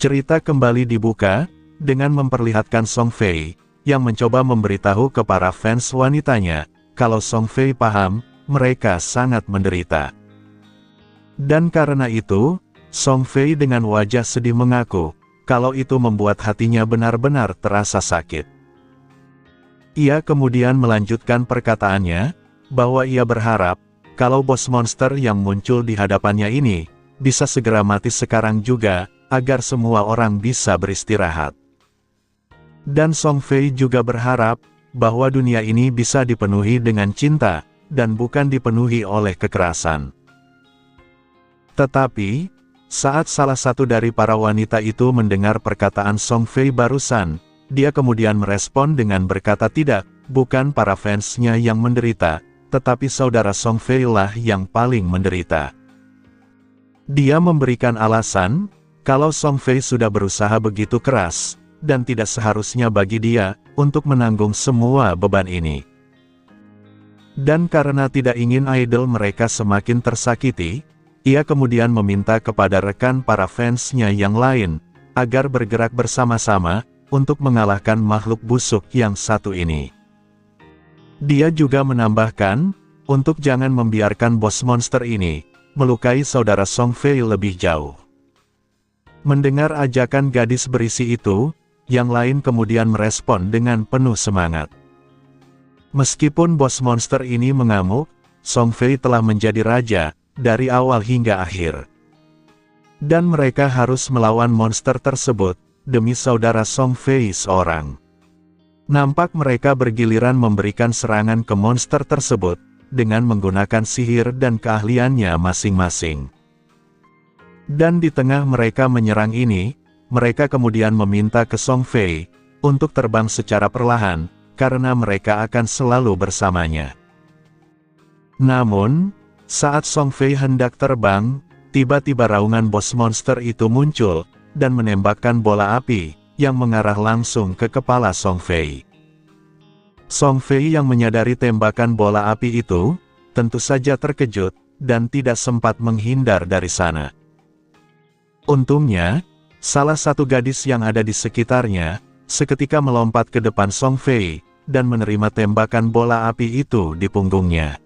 Cerita kembali dibuka, dengan memperlihatkan Song Fei, yang mencoba memberitahu ke para fans wanitanya, kalau Song Fei paham, mereka sangat menderita. Dan karena itu, Song Fei dengan wajah sedih mengaku, kalau itu membuat hatinya benar-benar terasa sakit. Ia kemudian melanjutkan perkataannya, bahwa ia berharap, kalau bos monster yang muncul di hadapannya ini, bisa segera mati sekarang juga, agar semua orang bisa beristirahat. Dan Song Fei juga berharap, bahwa dunia ini bisa dipenuhi dengan cinta, dan bukan dipenuhi oleh kekerasan. Tetapi, saat salah satu dari para wanita itu mendengar perkataan Song Fei barusan, dia kemudian merespon dengan berkata tidak, bukan para fansnya yang menderita, tetapi saudara Song Fei lah yang paling menderita. Dia memberikan alasan, kalau Song Fei sudah berusaha begitu keras, dan tidak seharusnya bagi dia, untuk menanggung semua beban ini. Dan karena tidak ingin idol mereka semakin tersakiti, ia kemudian meminta kepada rekan para fansnya yang lain, agar bergerak bersama-sama, untuk mengalahkan makhluk busuk yang satu ini. Dia juga menambahkan, untuk jangan membiarkan bos monster ini, melukai saudara Song Fei lebih jauh. Mendengar ajakan gadis berisi itu, yang lain kemudian merespon dengan penuh semangat. Meskipun bos monster ini mengamuk, Song Fei telah menjadi raja, dari awal hingga akhir. Dan mereka harus melawan monster tersebut, demi saudara Song Fei seorang. Nampak mereka bergiliran memberikan serangan ke monster tersebut, dengan menggunakan sihir dan keahliannya masing-masing. Dan di tengah mereka menyerang ini, mereka kemudian meminta ke Song Fei, untuk terbang secara perlahan, karena mereka akan selalu bersamanya. Namun, saat Song Fei hendak terbang, tiba-tiba raungan bos monster itu muncul, dan menembakkan bola api, yang mengarah langsung ke kepala Song Fei. Song Fei yang menyadari tembakan bola api itu, tentu saja terkejut, dan tidak sempat menghindar dari sana. Untungnya, salah satu gadis yang ada di sekitarnya, seketika melompat ke depan Song Fei, dan menerima tembakan bola api itu di punggungnya.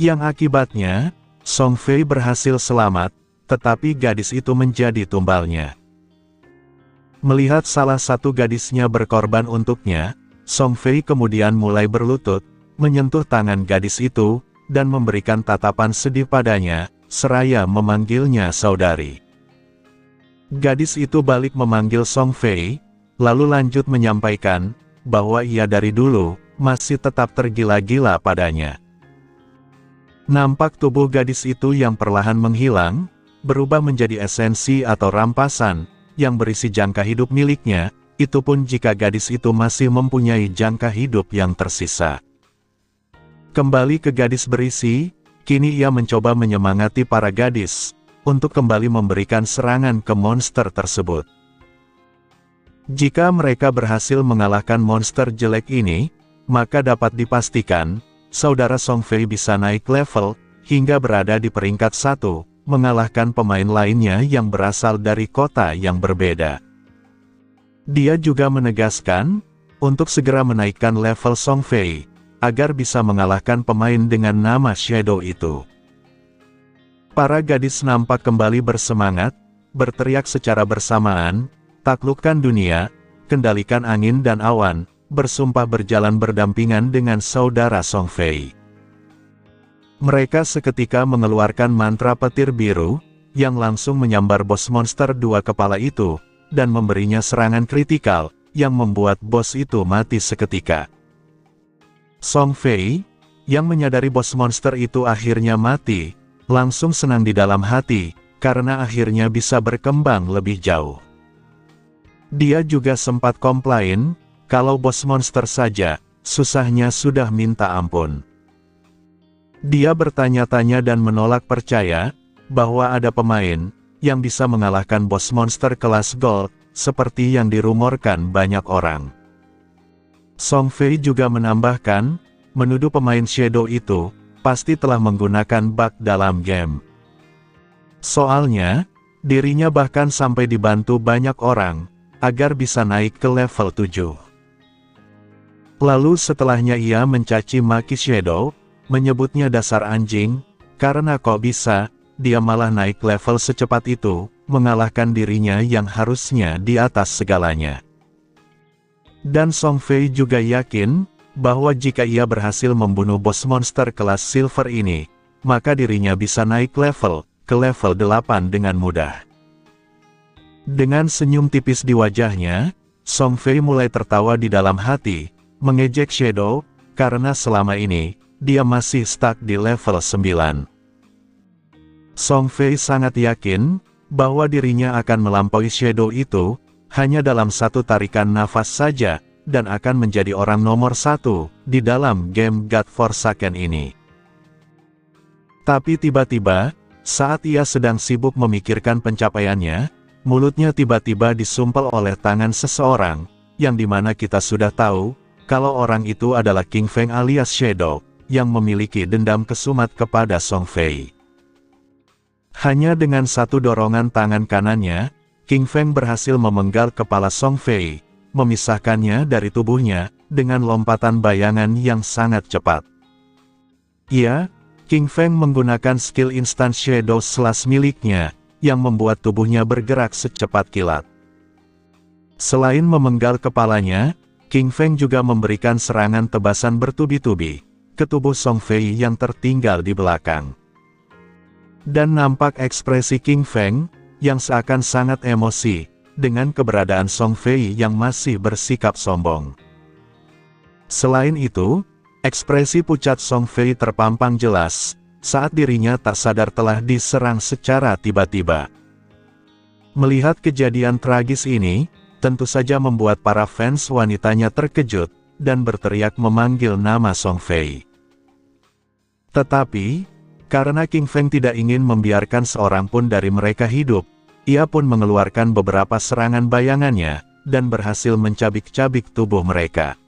Yang akibatnya, Song Fei berhasil selamat, tetapi gadis itu menjadi tumbalnya. Melihat salah satu gadisnya berkorban untuknya, Song Fei kemudian mulai berlutut, menyentuh tangan gadis itu, dan memberikan tatapan sedih padanya, seraya memanggilnya saudari. Gadis itu balik memanggil Song Fei, lalu lanjut menyampaikan, bahwa ia dari dulu, masih tetap tergila-gila padanya. Nampak tubuh gadis itu yang perlahan menghilang, berubah menjadi esensi atau rampasan, yang berisi jangka hidup miliknya, itu pun jika gadis itu masih mempunyai jangka hidup yang tersisa. Kembali ke gadis berisi, kini ia mencoba menyemangati para gadis, untuk kembali memberikan serangan ke monster tersebut. Jika mereka berhasil mengalahkan monster jelek ini, maka dapat dipastikan, saudara Song Fei bisa naik level, hingga berada di peringkat 1, mengalahkan pemain lainnya yang berasal dari kota yang berbeda. Dia juga menegaskan, untuk segera menaikkan level Song Fei, agar bisa mengalahkan pemain dengan nama Shadow itu. Para gadis nampak kembali bersemangat, berteriak secara bersamaan, taklukkan dunia, kendalikan angin dan awan, bersumpah berjalan berdampingan dengan saudara Song Fei. Mereka seketika mengeluarkan mantra petir biru, yang langsung menyambar bos monster dua kepala itu, dan memberinya serangan kritikal, yang membuat bos itu mati seketika. Song Fei, yang menyadari bos monster itu akhirnya mati, langsung senang di dalam hati, karena akhirnya bisa berkembang lebih jauh. Dia juga sempat komplain, kalau bos monster saja, susahnya sudah minta ampun. Dia bertanya-tanya dan menolak percaya, bahwa ada pemain, yang bisa mengalahkan bos monster kelas gold, seperti yang dirumorkan banyak orang. Song Fei juga menambahkan, menuduh pemain Shadow itu, pasti telah menggunakan bug dalam game. Soalnya, Dirinya bahkan sampai dibantu banyak orang, agar bisa naik ke level 7. Lalu setelahnya ia mencaci maki Shadow, menyebutnya dasar anjing, karena kok bisa, dia malah naik level secepat itu, mengalahkan dirinya yang harusnya di atas segalanya. Dan Song Fei juga yakin, bahwa jika ia berhasil membunuh bos monster kelas silver ini, maka dirinya bisa naik level, ke level 8 dengan mudah. Dengan senyum tipis di wajahnya, Song Fei mulai tertawa di dalam hati, mengejek Shadow, karena selama ini, dia masih stuck di level 9. Song Fei sangat yakin, bahwa dirinya akan melampaui Shadow itu, hanya dalam satu tarikan nafas saja, dan akan menjadi orang nomor 1, di dalam game God Forsaken ini. Tapi tiba-tiba, saat ia sedang sibuk memikirkan pencapaiannya, mulutnya tiba-tiba disumpel oleh tangan seseorang, yang dimana kita sudah tahu, kalau orang itu adalah King Feng alias Shadow, yang memiliki dendam kesumat kepada Song Fei. Hanya dengan satu dorongan tangan kanannya, King Feng berhasil memenggal kepala Song Fei, memisahkannya dari tubuhnya, dengan lompatan bayangan yang sangat cepat. Ia, King Feng menggunakan skill instant Shadow Slash miliknya, yang membuat tubuhnya bergerak secepat kilat. Selain memenggal kepalanya, King Feng juga memberikan serangan tebasan bertubi-tubi ke tubuh Song Fei yang tertinggal di belakang. Dan nampak ekspresi King Feng, yang seakan sangat emosi, dengan keberadaan Song Fei yang masih bersikap sombong. Selain itu, ekspresi pucat Song Fei terpampang jelas, saat dirinya tak sadar telah diserang secara tiba-tiba. Melihat kejadian tragis ini, tentu saja membuat para fans wanitanya terkejut, dan berteriak memanggil nama Song Fei. Tetapi, karena King Feng tidak ingin membiarkan seorang pun dari mereka hidup, ia pun mengeluarkan beberapa serangan bayangannya, dan berhasil mencabik-cabik tubuh mereka.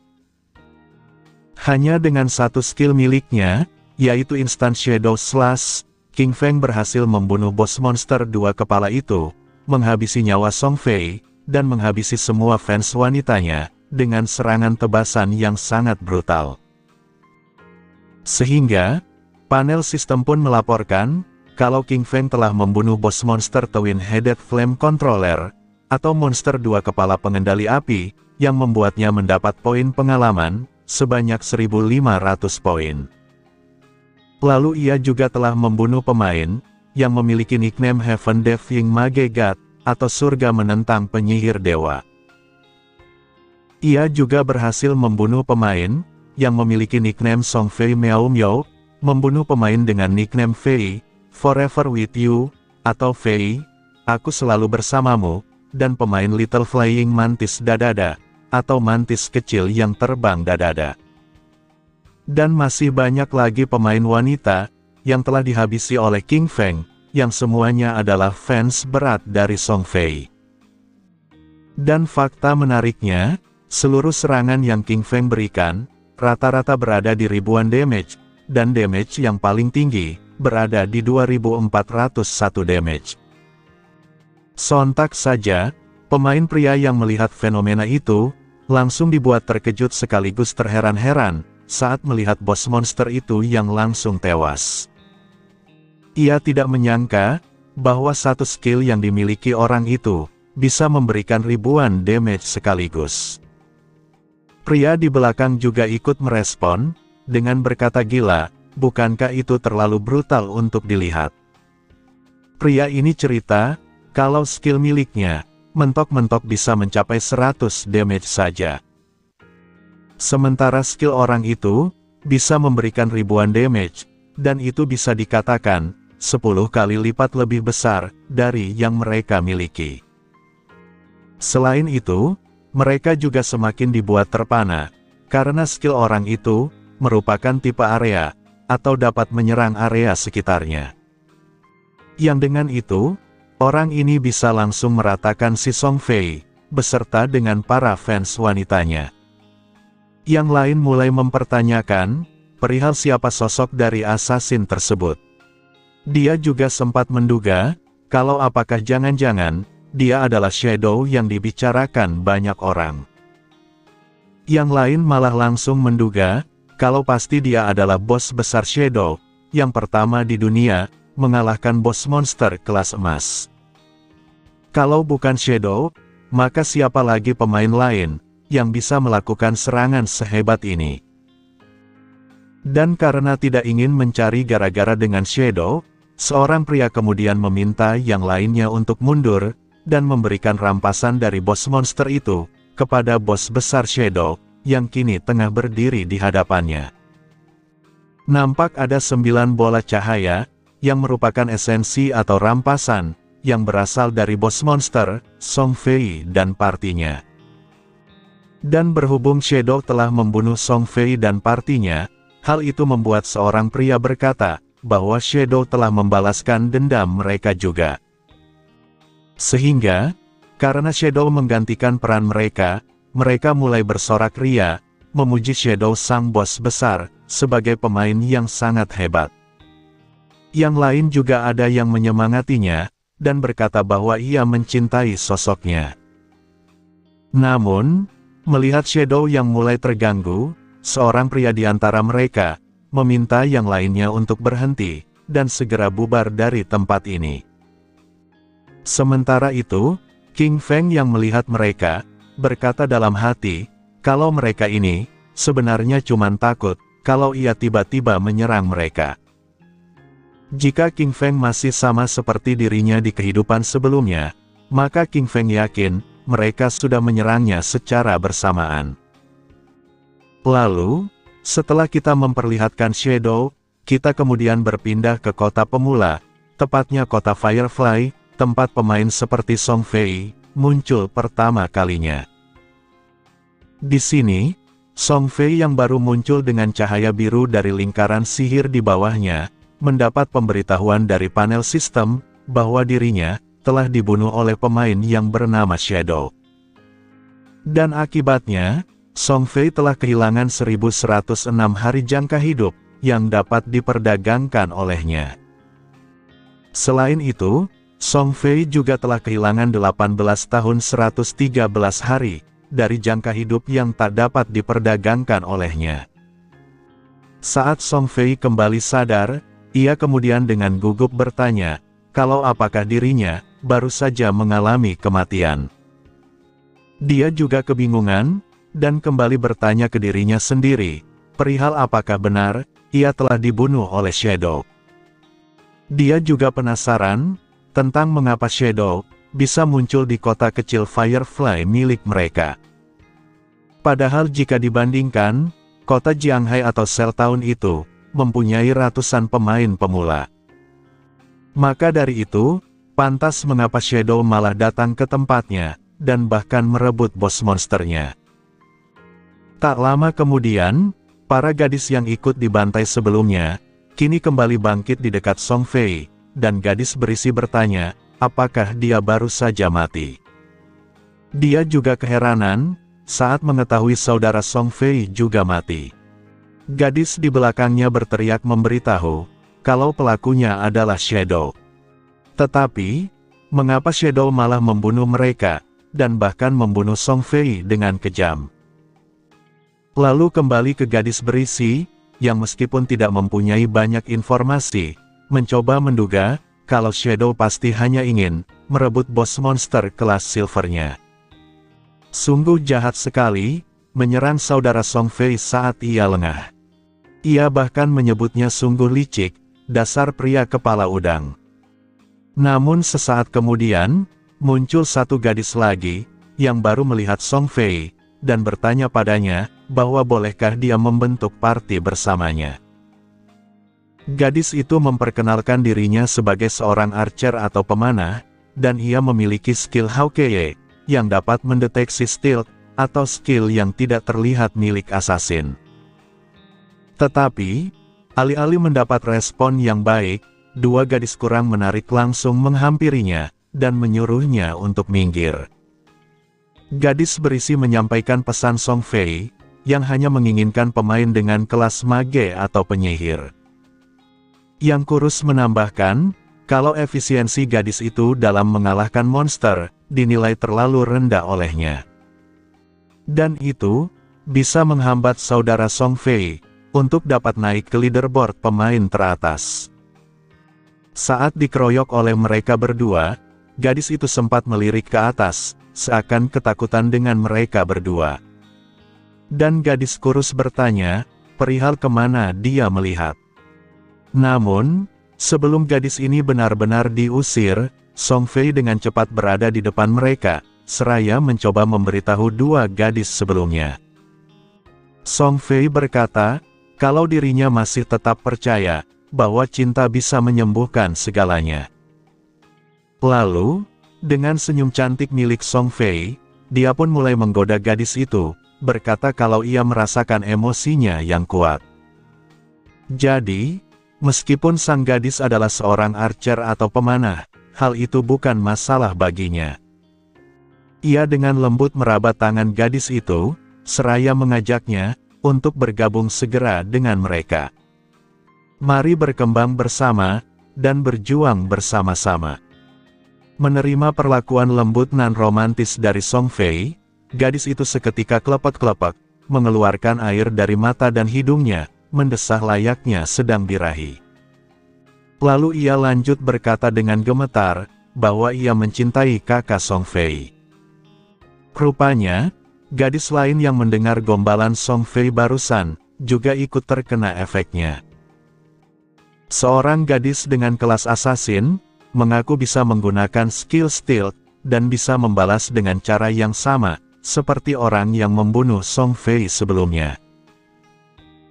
Hanya dengan satu skill miliknya, yaitu Instant Shadow Slash, King Feng berhasil membunuh bos monster 2 kepala itu, menghabisi nyawa Song Fei, dan menghabisi semua fans wanitanya, dengan serangan tebasan yang sangat brutal. Sehingga, panel sistem pun melaporkan, kalau King Feng telah membunuh bos monster Twin-Headed Flame Controller, atau monster 2 kepala pengendali api, yang membuatnya mendapat poin pengalaman, sebanyak 1.500 poin. Lalu ia juga telah membunuh pemain, yang memiliki nickname Heaven Defying Mage God, atau surga menentang penyihir dewa. Ia juga berhasil membunuh pemain, yang memiliki nickname Song Fei Miao Miao, membunuh pemain dengan nickname Fei, Forever With You, atau Fei, Aku Selalu Bersamamu, dan pemain Little Flying Mantis Dadada, atau mantis kecil yang terbang dadada. Dan masih banyak lagi pemain wanita, yang telah dihabisi oleh King Feng, yang semuanya adalah fans berat dari Song Fei. Dan fakta menariknya, seluruh serangan yang King Feng berikan, rata-rata berada di ribuan damage, dan damage yang paling tinggi, berada di 2401 damage. Sontak saja, pemain pria yang melihat fenomena itu, langsung dibuat terkejut sekaligus terheran-heran, saat melihat bos monster itu yang langsung tewas. Ia tidak menyangka, bahwa satu skill yang dimiliki orang itu, bisa memberikan ribuan damage sekaligus. Pria di belakang juga ikut merespon, dengan berkata gila, bukankah itu terlalu brutal untuk dilihat? Pria ini cerita, kalau skill miliknya, mentok-mentok bisa mencapai 100 damage saja. Sementara skill orang itu, bisa memberikan ribuan damage, dan itu bisa dikatakan, 10 kali lipat lebih besar, dari yang mereka miliki. Selain itu, mereka juga semakin dibuat terpana, karena skill orang itu, merupakan tipe area, atau dapat menyerang area sekitarnya. Yang dengan itu, orang ini bisa langsung meratakan si Song Fei, beserta dengan para fans wanitanya. Yang lain mulai mempertanyakan, perihal siapa sosok dari assassin tersebut. Dia juga sempat menduga, kalau apakah jangan-jangan, dia adalah Shadow yang dibicarakan banyak orang. Yang lain malah langsung menduga, kalau pasti dia adalah bos besar Shadow, yang pertama di dunia, mengalahkan bos monster kelas emas. Kalau bukan Shadow, maka siapa lagi pemain lain, yang bisa melakukan serangan sehebat ini? Dan karena tidak ingin mencari gara-gara dengan Shadow, seorang pria kemudian meminta yang lainnya untuk mundur, dan memberikan rampasan dari bos monster itu, kepada bos besar Shadow, yang kini tengah berdiri di hadapannya. Nampak ada 9 bola cahaya, yang merupakan esensi atau rampasan, yang berasal dari bos monster, Song Fei dan partinya. Dan berhubung Shadow telah membunuh Song Fei dan partinya, hal itu membuat seorang pria berkata, bahwa Shadow telah membalaskan dendam mereka juga. Sehingga, karena Shadow menggantikan peran mereka, mereka mulai bersorak ria, memuji Shadow sang bos besar, sebagai pemain yang sangat hebat. Yang lain juga ada yang menyemangatinya, dan berkata bahwa ia mencintai sosoknya. Namun, melihat Shadow yang mulai terganggu, seorang pria di antara mereka, meminta yang lainnya untuk berhenti, dan segera bubar dari tempat ini. Sementara itu, King Feng yang melihat mereka, berkata dalam hati, kalau mereka ini, sebenarnya cuma takut, kalau ia tiba-tiba menyerang mereka. Jika King Feng masih sama seperti dirinya di kehidupan sebelumnya, maka King Feng yakin, mereka sudah menyerangnya secara bersamaan. Lalu, setelah kita memperlihatkan Shadow, kita kemudian berpindah ke kota pemula, tepatnya kota Firefly, tempat pemain seperti Song Fei muncul pertama kalinya. Di sini, Song Fei yang baru muncul dengan cahaya biru dari lingkaran sihir di bawahnya, mendapat pemberitahuan dari panel sistem, bahwa dirinya telah dibunuh oleh pemain yang bernama Shadow. Dan akibatnya, Song Fei telah kehilangan 1106 hari jangka hidup, yang dapat diperdagangkan olehnya. Selain itu, Song Fei juga telah kehilangan 18 tahun 113 hari, dari jangka hidup yang tak dapat diperdagangkan olehnya. Saat Song Fei kembali sadar, ia kemudian dengan gugup bertanya, kalau apakah dirinya, baru saja mengalami kematian. Dia juga kebingungan, dan kembali bertanya ke dirinya sendiri, perihal apakah benar, ia telah dibunuh oleh Shadow. Dia juga penasaran, tentang mengapa Shadow, bisa muncul di kota kecil Firefly milik mereka. Padahal jika dibandingkan, kota Jianghai atau Cell Town itu, mempunyai ratusan pemain pemula. Maka dari itu, pantas mengapa Shadow malah datang ke tempatnya, dan bahkan merebut bos monsternya. Tak lama kemudian, para gadis yang ikut dibantai sebelumnya, kini kembali bangkit di dekat Song Fei, dan gadis berisi bertanya, apakah dia baru saja mati. Dia juga keheranan, saat mengetahui saudara Song Fei juga mati. Gadis di belakangnya berteriak memberitahu, kalau pelakunya adalah Shadow. Tetapi, mengapa Shadow malah membunuh mereka, dan bahkan membunuh Song Fei dengan kejam? Lalu kembali ke gadis berisi, yang meskipun tidak mempunyai banyak informasi, mencoba menduga, kalau Shadow pasti hanya ingin merebut bos monster kelas silvernya. Sungguh jahat sekali, menyerang saudara Song Fei saat ia lengah. Ia bahkan menyebutnya sungguh licik, dasar pria kepala udang. Namun sesaat kemudian, muncul satu gadis lagi, yang baru melihat Song Fei, dan bertanya padanya, bahwa bolehkah dia membentuk party bersamanya. Gadis itu memperkenalkan dirinya sebagai seorang archer atau pemanah, dan ia memiliki skill Hawkeye, yang dapat mendeteksi stealth, atau skill yang tidak terlihat milik assassin. Tetapi, alih-alih mendapat respon yang baik, dua gadis kurang menarik langsung menghampirinya, dan menyuruhnya untuk minggir. Gadis berisi menyampaikan pesan Song Fei, yang hanya menginginkan pemain dengan kelas mage atau penyihir. Yang kurus menambahkan, kalau efisiensi gadis itu dalam mengalahkan monster dinilai terlalu rendah olehnya. Dan itu bisa menghambat saudara Song Fei untuk dapat naik ke leaderboard pemain teratas. Saat dikeroyok oleh mereka berdua, gadis itu sempat melirik ke atas, seakan ketakutan dengan mereka berdua. Dan gadis kurus bertanya, perihal kemana dia melihat. Namun, sebelum gadis ini benar-benar diusir, Song Fei dengan cepat berada di depan mereka, seraya mencoba memberitahu dua gadis sebelumnya. Song Fei berkata, kalau dirinya masih tetap percaya bahwa cinta bisa menyembuhkan segalanya. Lalu, dengan senyum cantik milik Song Fei, dia pun mulai menggoda gadis itu, berkata kalau ia merasakan emosinya yang kuat. Jadi, meskipun sang gadis adalah seorang archer atau pemanah, hal itu bukan masalah baginya. Ia dengan lembut meraba tangan gadis itu, seraya mengajaknya untuk bergabung segera dengan mereka. Mari berkembang bersama, dan berjuang bersama-sama. Menerima perlakuan lembut nan romantis dari Song Fei, gadis itu seketika kelepek-kelepek, mengeluarkan air dari mata dan hidungnya, mendesah layaknya sedang birahi. Lalu ia lanjut berkata dengan gemetar, bahwa ia mencintai kakak Song Fei. Rupanya, gadis lain yang mendengar gombalan Song Fei barusan, juga ikut terkena efeknya. Seorang gadis dengan kelas assassin, mengaku bisa menggunakan skill stealth, dan bisa membalas dengan cara yang sama, seperti orang yang membunuh Song Fei sebelumnya.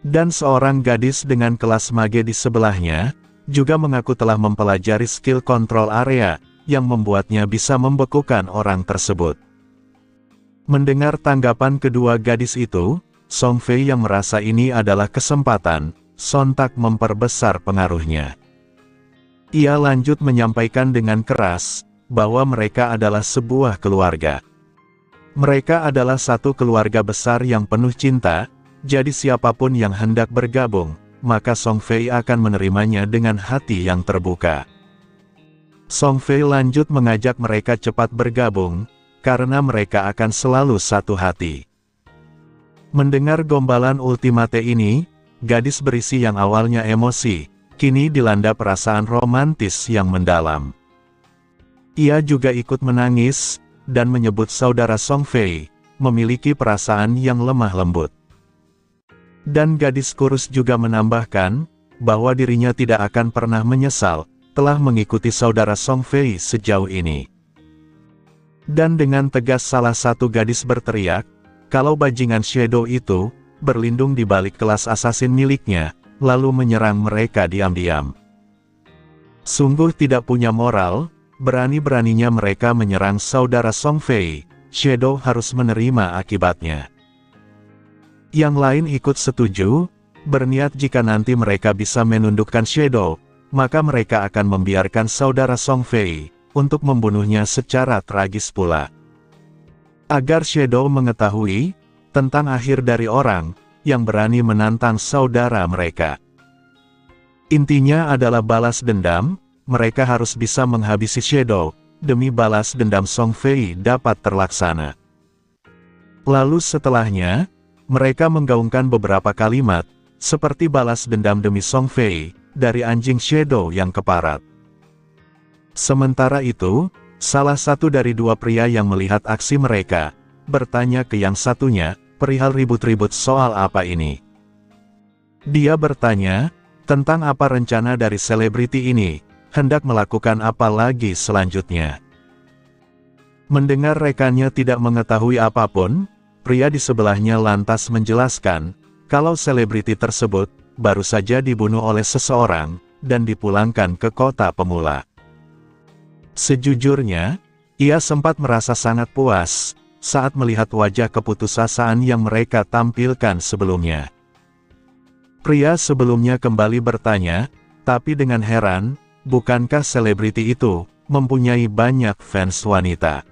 Dan seorang gadis dengan kelas mage di sebelahnya, juga mengaku telah mempelajari skill kontrol area, yang membuatnya bisa membekukan orang tersebut. Mendengar tanggapan kedua gadis itu, Song Fei yang merasa ini adalah kesempatan, sontak memperbesar pengaruhnya. Ia lanjut menyampaikan dengan keras, bahwa mereka adalah sebuah keluarga. Mereka adalah satu keluarga besar yang penuh cinta, jadi siapapun yang hendak bergabung, maka Song Fei akan menerimanya dengan hati yang terbuka. Song Fei lanjut mengajak mereka cepat bergabung, karena mereka akan selalu satu hati. Mendengar gombalan ultimate ini, gadis berisi yang awalnya emosi, kini dilanda perasaan romantis yang mendalam. Ia juga ikut menangis, dan menyebut saudara Song Fei, memiliki perasaan yang lemah lembut. Dan gadis kurus juga menambahkan, bahwa dirinya tidak akan pernah menyesal, telah mengikuti saudara Song Fei sejauh ini. Dan dengan tegas salah satu gadis berteriak, kalau bajingan Shadow itu, berlindung di balik kelas assassin miliknya, lalu menyerang mereka diam-diam. Sungguh tidak punya moral, berani-beraninya mereka menyerang saudara Song Fei, Shadow harus menerima akibatnya. Yang lain ikut setuju, berniat jika nanti mereka bisa menundukkan Shadow, maka mereka akan membiarkan saudara Song Fei untuk membunuhnya secara tragis pula. Agar Shadow mengetahui tentang akhir dari orang yang berani menantang saudara mereka. Intinya adalah balas dendam, mereka harus bisa menghabisi Shadow, demi balas dendam Song Fei dapat terlaksana. Lalu setelahnya, mereka menggaungkan beberapa kalimat, seperti balas dendam demi Song Fei, dari anjing Shadow yang keparat. Sementara itu, salah satu dari dua pria yang melihat aksi mereka, bertanya ke yang satunya, perihal ribut-ribut soal apa ini. Dia bertanya, tentang apa rencana dari selebriti ini, hendak melakukan apa lagi selanjutnya. Mendengar rekannya tidak mengetahui apapun, pria di sebelahnya lantas menjelaskan, kalau selebriti tersebut, baru saja dibunuh oleh seseorang, dan dipulangkan ke kota pemula. Sejujurnya, ia sempat merasa sangat puas, saat melihat wajah keputusasaan yang mereka tampilkan sebelumnya. Pria sebelumnya kembali bertanya, tapi dengan heran, bukankah selebriti itu mempunyai banyak fans wanita?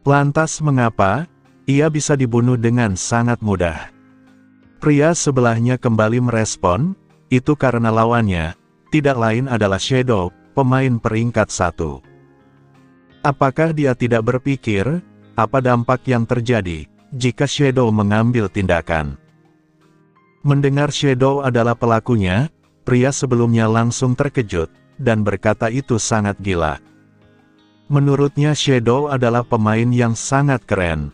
Lantas mengapa ia bisa dibunuh dengan sangat mudah? Pria sebelahnya kembali merespon, itu karena lawannya tidak lain adalah Shadow, pemain peringkat 1. Apakah dia tidak berpikir, apa dampak yang terjadi, jika Shadow mengambil tindakan? Mendengar Shadow adalah pelakunya, pria sebelumnya langsung terkejut, dan berkata itu sangat gila. Menurutnya Shadow adalah pemain yang sangat keren.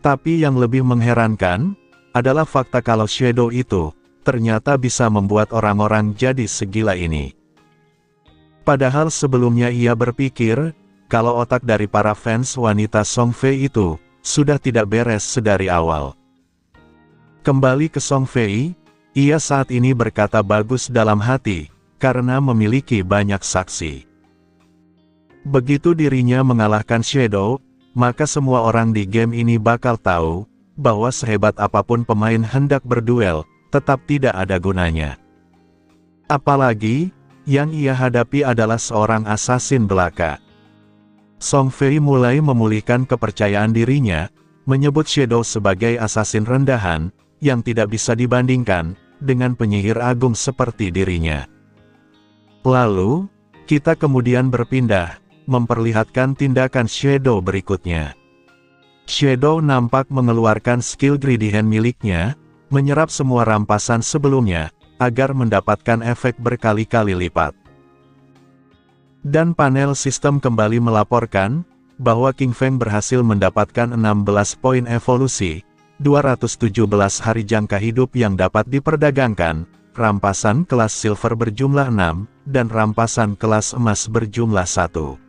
Tapi yang lebih mengherankan, adalah fakta kalau Shadow itu, ternyata bisa membuat orang-orang jadi segila ini. Padahal sebelumnya ia berpikir, kalau otak dari para fans wanita Song Fei itu, sudah tidak beres sedari awal. Kembali ke Song Fei, ia saat ini berkata bagus dalam hati, karena memiliki banyak saksi. Begitu dirinya mengalahkan Shadow, maka semua orang di game ini bakal tahu, bahwa sehebat apapun pemain hendak berduel, tetap tidak ada gunanya. Apalagi, yang ia hadapi adalah seorang assassin belaka. Song Fei mulai memulihkan kepercayaan dirinya, menyebut Shadow sebagai assassin rendahan, yang tidak bisa dibandingkan, dengan penyihir agung seperti dirinya. Lalu, kita kemudian berpindah, memperlihatkan tindakan Shadow berikutnya. Shadow nampak mengeluarkan skill Greedy Hand miliknya, menyerap semua rampasan sebelumnya, agar mendapatkan efek berkali-kali lipat. Dan panel sistem kembali melaporkan, bahwa King Feng berhasil mendapatkan 16 poin evolusi, 217 hari jangka hidup yang dapat diperdagangkan, rampasan kelas silver berjumlah 6, dan rampasan kelas emas berjumlah 1.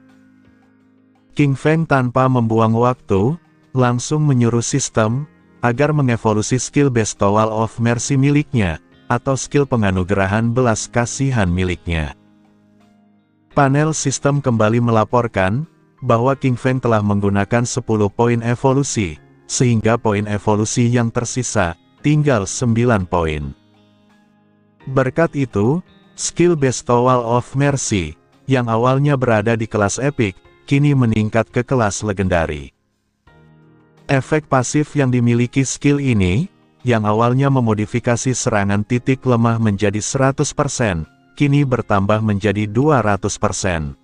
King Feng tanpa membuang waktu, langsung menyuruh sistem, agar mengevolusi skill Bestowal of Mercy miliknya, atau skill penganugerahan belas kasihan miliknya. Panel sistem kembali melaporkan, bahwa King Feng telah menggunakan 10 poin evolusi, sehingga poin evolusi yang tersisa, tinggal 9 poin. Berkat itu, skill Bestowal of Mercy, yang awalnya berada di kelas Epic, kini meningkat ke kelas legendari. Efek pasif yang dimiliki skill ini, yang awalnya memodifikasi serangan titik lemah menjadi 100%, kini bertambah menjadi 200%.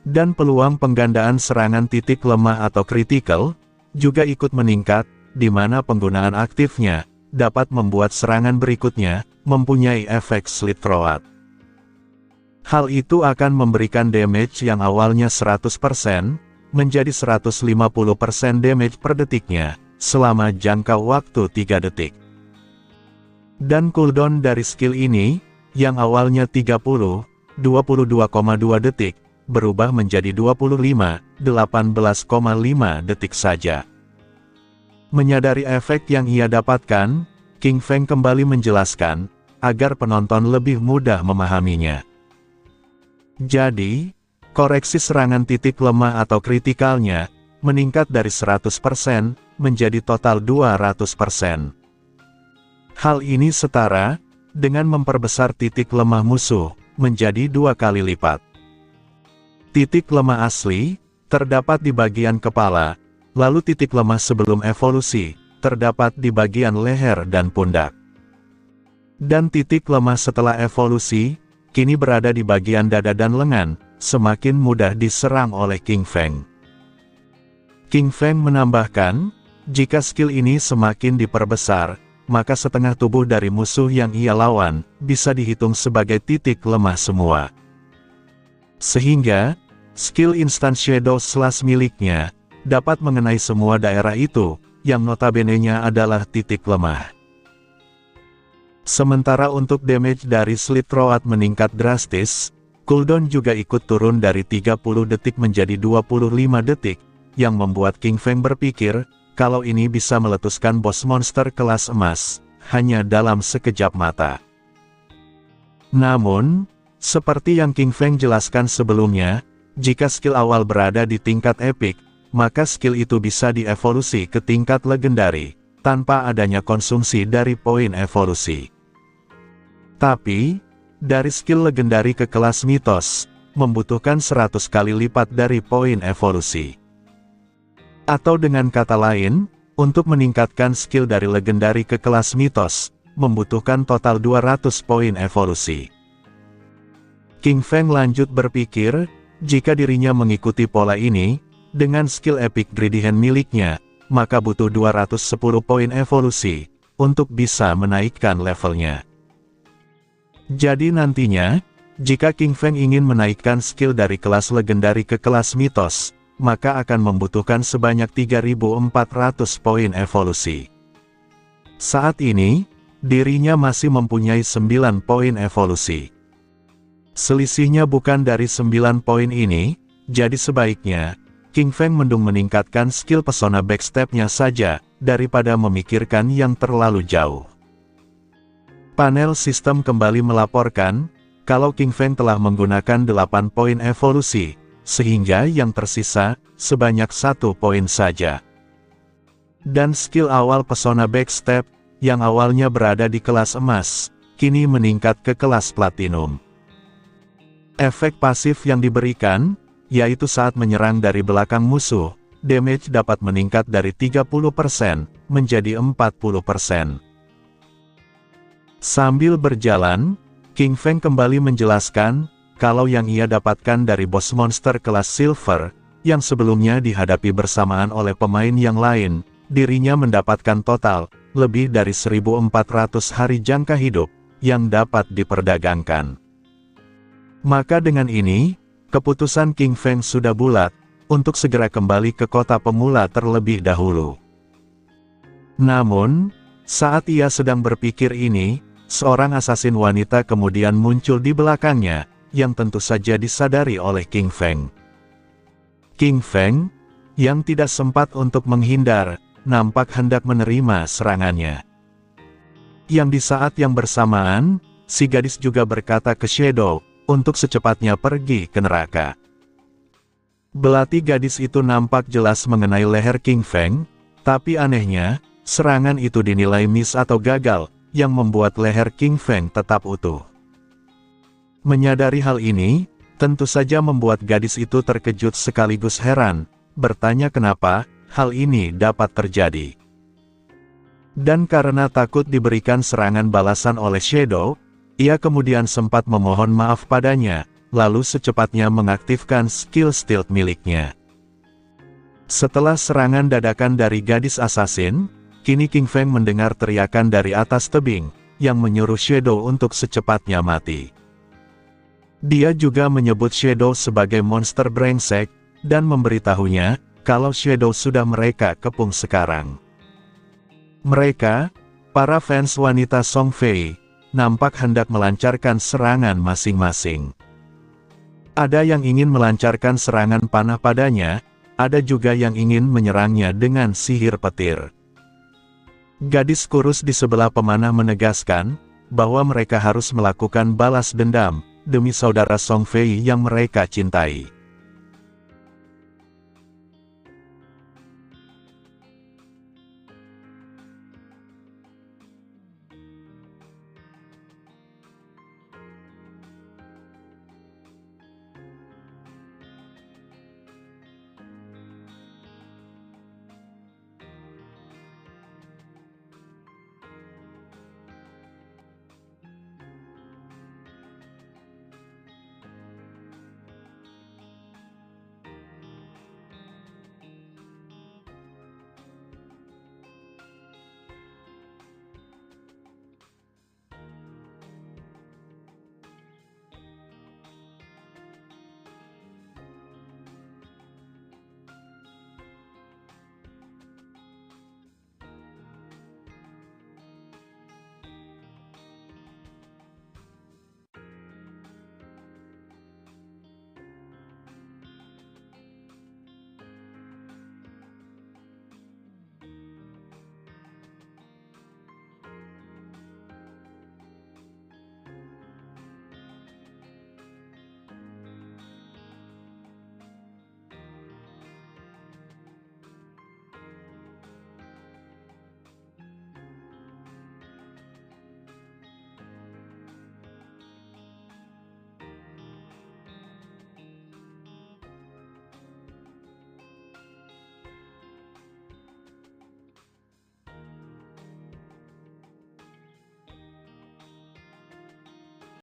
Dan peluang penggandaan serangan titik lemah atau critical, juga ikut meningkat, di mana penggunaan aktifnya, dapat membuat serangan berikutnya, mempunyai efek slit throat. Hal itu akan memberikan damage yang awalnya 100%, menjadi 150% damage per detiknya, selama jangka waktu 3 detik. Dan cooldown dari skill ini, yang awalnya 30, 22,2 detik, berubah menjadi 25, 18,5 detik saja. Menyadari efek yang ia dapatkan, King Feng kembali menjelaskan, agar penonton lebih mudah memahaminya. Jadi, koreksi serangan titik lemah atau kritikalnya, meningkat dari 100%, menjadi total 200%. Hal ini setara, dengan memperbesar titik lemah musuh, menjadi 2 kali lipat. Titik lemah asli, terdapat di bagian kepala, lalu titik lemah sebelum evolusi, terdapat di bagian leher dan pundak. Dan titik lemah setelah evolusi, kini berada di bagian dada dan lengan, semakin mudah diserang oleh King Feng. King Feng menambahkan, jika skill ini semakin diperbesar, maka setengah tubuh dari musuh yang ia lawan, bisa dihitung sebagai titik lemah semua. Sehingga, skill Instant Shadow Slash miliknya, dapat mengenai semua daerah itu, yang notabene-nya adalah titik lemah. Sementara untuk damage dari Slit Throat meningkat drastis, cooldown juga ikut turun dari 30 detik menjadi 25 detik, yang membuat King Feng berpikir, kalau ini bisa meletuskan bos monster kelas emas, hanya dalam sekejap mata. Namun, seperti yang King Feng jelaskan sebelumnya, jika skill awal berada di tingkat epic, maka skill itu bisa dievolusi ke tingkat legendari, tanpa adanya konsumsi dari poin evolusi. Tapi, dari skill legendari ke kelas mitos, membutuhkan 100 kali lipat dari poin evolusi. Atau dengan kata lain, untuk meningkatkan skill dari legendari ke kelas mitos, membutuhkan total 200 poin evolusi. King Feng lanjut berpikir, jika dirinya mengikuti pola ini, dengan skill Epic Greedy Hand miliknya, maka butuh 210 poin evolusi, untuk bisa menaikkan levelnya. Jadi nantinya, jika King Feng ingin menaikkan skill dari kelas legendari ke kelas mitos, maka akan membutuhkan sebanyak 3.400 poin evolusi. Saat ini, dirinya masih mempunyai 9 poin evolusi. Selisihnya bukan dari 9 poin ini, jadi sebaiknya, King Feng mending meningkatkan skill pesona backstep-nya saja, daripada memikirkan yang terlalu jauh. Panel sistem kembali melaporkan, kalau King Feng telah menggunakan 8 poin evolusi, sehingga yang tersisa, sebanyak 1 poin saja. Dan skill awal pesona backstep, yang awalnya berada di kelas emas, kini meningkat ke kelas platinum. Efek pasif yang diberikan, yaitu saat menyerang dari belakang musuh, damage dapat meningkat dari 30% menjadi 40%. Sambil berjalan, King Feng kembali menjelaskan, kalau yang ia dapatkan dari bos monster kelas silver, yang sebelumnya dihadapi bersamaan oleh pemain yang lain, dirinya mendapatkan total, lebih dari 1.400 hari jangka hidup, yang dapat diperdagangkan. Maka dengan ini, keputusan King Feng sudah bulat, untuk segera kembali ke kota pemula terlebih dahulu. Namun, saat ia sedang berpikir ini, seorang asasin wanita kemudian muncul di belakangnya, yang tentu saja disadari oleh King Feng. King Feng, yang tidak sempat untuk menghindar, nampak hendak menerima serangannya. Yang di saat yang bersamaan, si gadis juga berkata ke Shadow, untuk secepatnya pergi ke neraka. Belati gadis itu nampak jelas mengenai leher King Feng, tapi anehnya, serangan itu dinilai miss atau gagal, yang membuat leher King Feng tetap utuh. Menyadari hal ini, tentu saja membuat gadis itu terkejut sekaligus heran, bertanya kenapa hal ini dapat terjadi. Dan karena takut diberikan serangan balasan oleh Shadow, ia kemudian sempat memohon maaf padanya, lalu secepatnya mengaktifkan skill stealth miliknya. Setelah serangan dadakan dari gadis asasin, kini King Feng mendengar teriakan dari atas tebing, yang menyuruh Shadow untuk secepatnya mati. Dia juga menyebut Shadow sebagai monster brengsek, dan memberitahunya, kalau Shadow sudah mereka kepung sekarang. Mereka, para fans wanita Song Fei, nampak hendak melancarkan serangan masing-masing. Ada yang ingin melancarkan serangan panah padanya, ada juga yang ingin menyerangnya dengan sihir petir. Gadis kurus di sebelah pemanah menegaskan, bahwa mereka harus melakukan balas dendam, demi saudara Song Fei yang mereka cintai.